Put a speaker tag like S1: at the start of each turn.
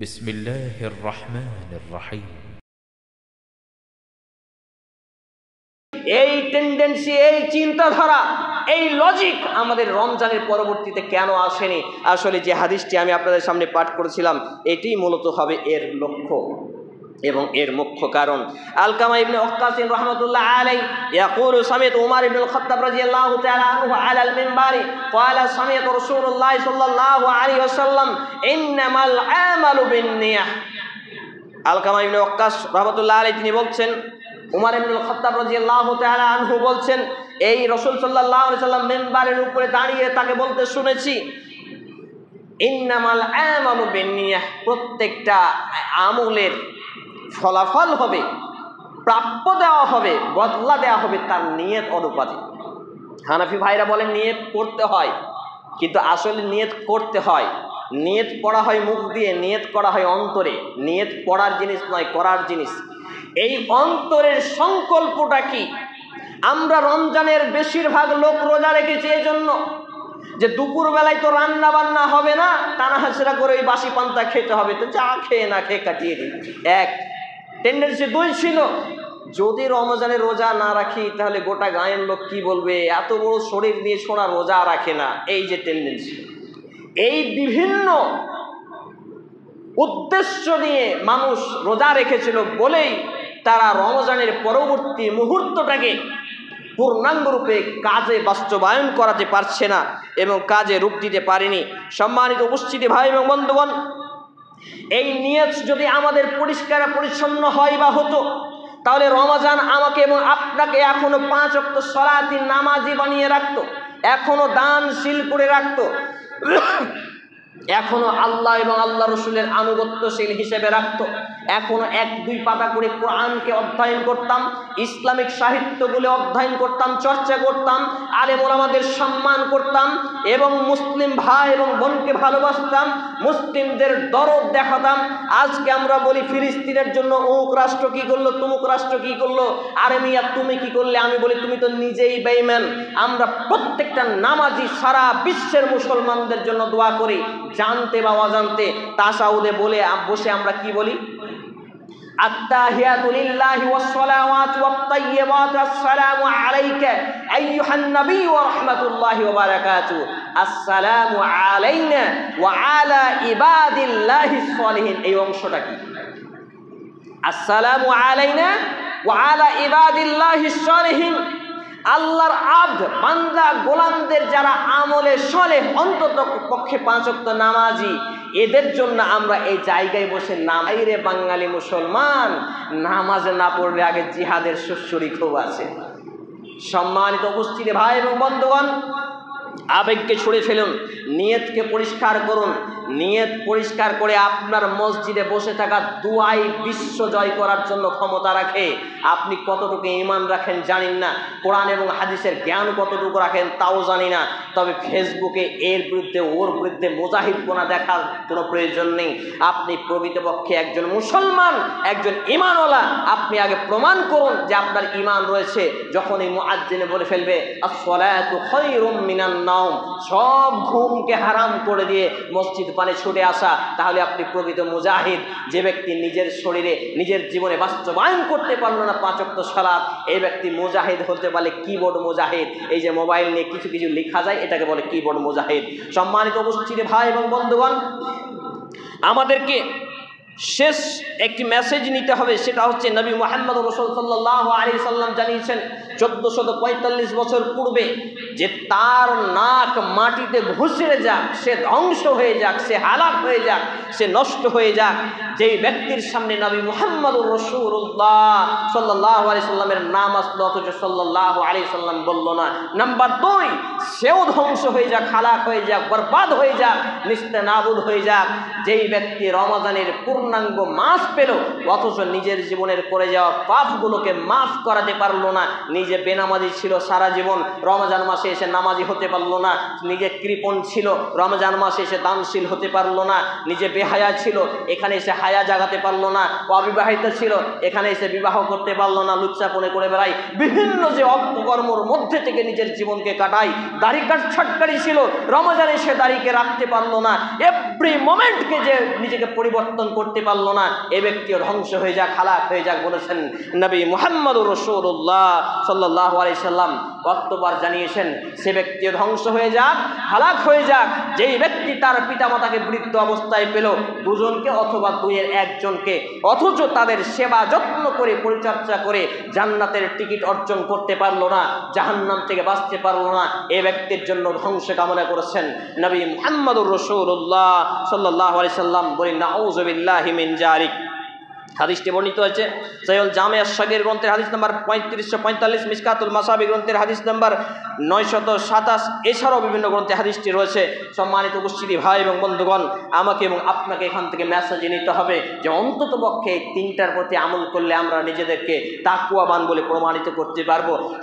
S1: বিসমিল্লাহির রহমানির রহিম।
S2: এই টেন্ডেন্সি, এই চিন্তাধারা, এই লজিক আমাদের রমজানের পরবর্তীতে কেন আসেনি? আসলে যে হাদিসটি আমি আপনাদের সামনে পাঠ করেছিলাম, এটিই মূলত হবে এর লক্ষ্য এবং এর মুখ্য কারণ। আলকামা ইবনে ওয়াক্কাস রাহমাতুল্লাহ আলাইহি ইয়াকুলু সামি'তু উমর ইবনে আল-খাত্তাব রাদিয়াল্লাহু তাআলা আনহু আলাল মিনবারি ক্বালা সামি'তু রাসূলুল্লাহ সাল্লাল্লাহু আলাইহি ওয়াসাল্লাম ইন্নামাল আমালু বিন-নিয়াহ। আলকামা ইবনে ওয়াক্কাস রাহমাতুল্লাহ আলাইহি তিনি বলছেন, উমর ইবনে আল-খাত্তাব রাদিয়াল্লাহু তাআলা আনহু বলছেন, এই রাসূল সাল্লাল্লাহু আলাইহি ওয়াসাল্লাম মিনবারের উপরে দাঁড়িয়ে তাকে বলতে শুনেছি, ইন্নামাল আমালু বিন-নিয়াহ, প্রত্যেকটা আমলের ফলাফল হবে, প্রাপ্য দেওয়া হবে, বদলা দেওয়া হবে তার নিয়ত অনুপাতে। হানাফি ভাইরা বলেন নিয়ত করতে হয়, কিন্তু আসলে নিয়ত করতে হয়, নিয়ত পড়া হয় মুখ দিয়ে, নিয়ত করা হয় অন্তরে। নিয়ত পড়ার জিনিস নয়, করার জিনিস। এই অন্তরের সংকল্পটা কি? আমরা রমজানের বেশিরভাগ লোক রোজা রেখেছি এই জন্য যে দুপুরবেলায় তো রান্না বান্না হবে না, টানা হাসরা করে ওই বাসি পান্তা খেতে হবে, তো যা খেয়ে না খেয়ে কাটিয়ে দিই। এক টেন্ডেন্সি। দুই ছিল, যদি রমজানে রোজা না রাখি তাহলে গোটা গায়ের লোক কি বলবে, এত বড় শরীর নিয়ে সোনা রোজা রাখে না, এই যে টেন্ডেন্সি। এই বিভিন্ন উদ্দেশ্য নিয়ে মানুষ রোজা রেখেছিল বলেই তারা রমজানের পরবর্তী মুহূর্তটাকে পূর্ণাঙ্গরূপে কাজে বাস্তবায়ন করাতে পারছে না এবং কাজে রূপ দিতে পারেনি। সম্মানিত উপস্থিতি ভাই এবং বন্ধুগণ, এই নিয়ত যদি আমাদের পরিষ্কার পরিচ্ছন্ন হয় বা হতো, তাহলে রমজান আমাকে এবং আপনাকে এখনো 5 ওয়াক্ত সালাতি নামাজি বানিয়ে রাখতো, এখনো দানশীল করে রাখতো, এখনো আল্লাহ এবং আল্লাহ রসুলের আনুগত্যশীল হিসেবে রাখতো, এখনো 1-2 পাতা করে কোরআনকে অধ্যয়ন করতাম, ইসলামিক সাহিত্যগুলো অধ্যয়ন করতাম, চর্চা করতাম, আলেম ওলামাদের সম্মান করতাম এবং মুসলিম ভাই এবং বোনকে ভালোবাসতাম, মুসলিমদের দরদ দেখাতাম। আজকে আমরা বলি ফিলিস্তিনের জন্য অমুক রাষ্ট্র কি করলো, তমুক রাষ্ট্র কি করলো, আরে মিয়া তুমি কি করলে? আমি বলি তুমি তো নিজেই বেঈমান। আমরা প্রত্যেকটা নামাজি সারা বিশ্বের মুসলমানদের জন্য দোয়া করি, জানতে বা অজান্তে। তাশাহুদে বলে বসে আমরা কি বলি? আত্তাহিয়াতু লিল্লাহি ওয়াস সালাওয়াতু ওয়াত তাইয়্যিবাতু আসসালামু আলাইকা আইয়ুহান নবী ওয়া রাহমাতুল্লাহি ওয়া বারাকাতুহু, আসসালামু আলাইনা ওয়া আলা ইবাদিল্লাহিস সালিহিন। এই অংশটা কি? আসসালামু আলাইনা ওয়া আলা ইবাদিল্লাহিস সালিহিন। আল্লাহর আব্দ বান্দা গোলামদের যারা আমলে সলেহ, অন্তত পক্ষে 5 ওয়াক্ত নামাজি, এদের জন্য আমরা এই জায়গায় বসে নামাই রে বাঙালি মুসলমান, নামাজ না পড়লে আগে জিহাদের সুশ্রী খুব আছে। সম্মানিত উপস্থিতি ভাই এবং বন্ধুগণ, আবেগকে ছুড়ে ফেলুন, নিয়তকে পরিষ্কার করুন। নিয়ত পরিষ্কার করে আপনার মসজিদে বসে থাকা দুয়াই বিশ্ব জয় করার জন্য ক্ষমতা রাখে। আপনি কতটুকু ঈমান রাখেন জানেন না, কোরআন এবং হাদিসের জ্ঞান কতটুকু রাখেন তাও জানি না। তবে ফেসবুকে এর বিরুদ্ধে ওর বিরুদ্ধে মুজাহিদপনা দেখার কোনো প্রয়োজন নেই। আপনি প্রকৃতপক্ষে একজন মুসলমান, একজন ঈমানওয়ালা, আপনি আগে প্রমাণ করুন যে আপনার ঈমান রয়েছে। যখন এই মুআজ্জিন বলে ফেলবে আস-সালাতু খায়রুম মিনান নাওম, সব ঘুমকে হারাম করে দিয়ে মসজিদ পানে ছুটে আসা, তাহলে আপনি প্রকৃত মুজাহিদ। যে ব্যক্তি নিজের শরীরে নিজের জীবনে বাস্তবায়ন করতে পারলো না 5 ওয়াক্ত সালাত, এই ব্যক্তি মুজাহিদ হতে পারলে কিবোর্ড মুজাহিদ। এই যে মোবাইল নিয়ে কিছু কিছু লেখা যায়, এটাকে বলে কিবোর্ড মুজাহিদ। সম্মানিত উপস্থিতি ভাই এবং বন্ধুগণ, আমাদেরকে শেষ একটি মেসেজ নিতে হবে, সেটা হচ্ছে নবী মুহাম্মদ রাসূল সাল্লাল্লাহু আলাইহি সাল্লাম জানিয়েছেন 1445 বছর পূর্বে যে তার নাক মাটিতে ঘুষড়ে যাক, সে ধ্বংস হয়ে যাক, সে হালাক হয়ে যাক, সে নষ্ট হয়ে যাক যেই ব্যক্তির সামনে নবী মুহাম্মদ রাসূলুল্লাহ সাল্লাল্লাহু আলাইহি সাল্লামের নাম আসলো অথচ সাল্লাল্লাহু আলাইহি সাল্লাম বলল না। নাম্বার 2, সেও ধ্বংস হয়ে যাক, হালাক হয়ে যাক, বরবাদ হয়ে যাক, নিস্তেনাবুদ হয়ে যাক যেই ব্যক্তি রমজানের পূর্ণ পূর্ণাঙ্গ মাফ পেল, অথচ নিজের জীবনের করে যাওয়া পাপগুলোকে মাফ করাতে পারলো না। নিজে বেনামাজি ছিল সারা জীবন, রমজান মাসে এসে নামাজি হতে পারলো না। নিজে কৃপণ ছিল, রমজান মাসে এসে দানশীল হতে পারলো না। নিজে বেহায়া ছিল, এখানে এসে হায়া জাগাতে পারলো না। অবিবাহিত ছিল, এখানে এসে বিবাহ করতে পারলো না। লুচ্চাপনে করে বেড়াই, বিভিন্ন যে অপকর্মর মধ্যে থেকে নিজের জীবনকে কাটাই। দাড়ি কাটছাটকারী ছিল, রমজানে সে দাড়িকে রাখতে পারলো না। এভরি মোমেন্টকে যে নিজেকে পরিবর্তন করতে পারলো না, এ ব্যক্তিও ধ্বংস হয়ে যাক, হালাক হয়ে যাক বলেছেন নবী মুহাম্মদুর রাসূলুল্লাহ সাল্লাল্লাহু আলাইহি সাল্লাম। কতবার জানিয়েছেন সে ব্যক্তিও ধ্বংস হয়ে যাক, হালাক হয়ে যাক যেই ব্যক্তি তার পিতামাতাকে বৃদ্ধ অবস্থায় পেল, দুজনকে অথবা দুইয়ের একজনকে, অথচ তাদের সেবা যত্ন করে পরিচর্যা করে জান্নাতের টিকিট অর্জন করতে পারলো না, জাহান্নাম থেকে বাঁচতে পারলো না, এ ব্যক্তির জন্য ধ্বংস কামনা করেছেন নবী মুহাম্মদুর রাসূলুল্লাহ সাল্লাল্লাহু আলাইহি সাল্লাম। বলি নাউযু বিল্লাহি মিন যালিক। হাদিসটি বর্ণিত হয়েছে সহিহুল জামি আস-সগীর গ্রন্থের হাদিস নাম্বার 3545, মিশকাতুল মাসাবি গ্রন্থের হাদিস নাম্বার 927। এছাড়াও বিভিন্ন গ্রন্থে হাদিসটি রয়েছে। সম্মানিত উপস্থিতি ভাই এবং বন্ধুগণ, আমাকে এবং আপনাকে এখান থেকে মেসেজ নিতে হবে যে অন্তত পক্ষে 3টার প্রতি আমল করলে আমরা নিজেদেরকে তাকওয়াবান বলে প্রমাণিত করতে পারবো।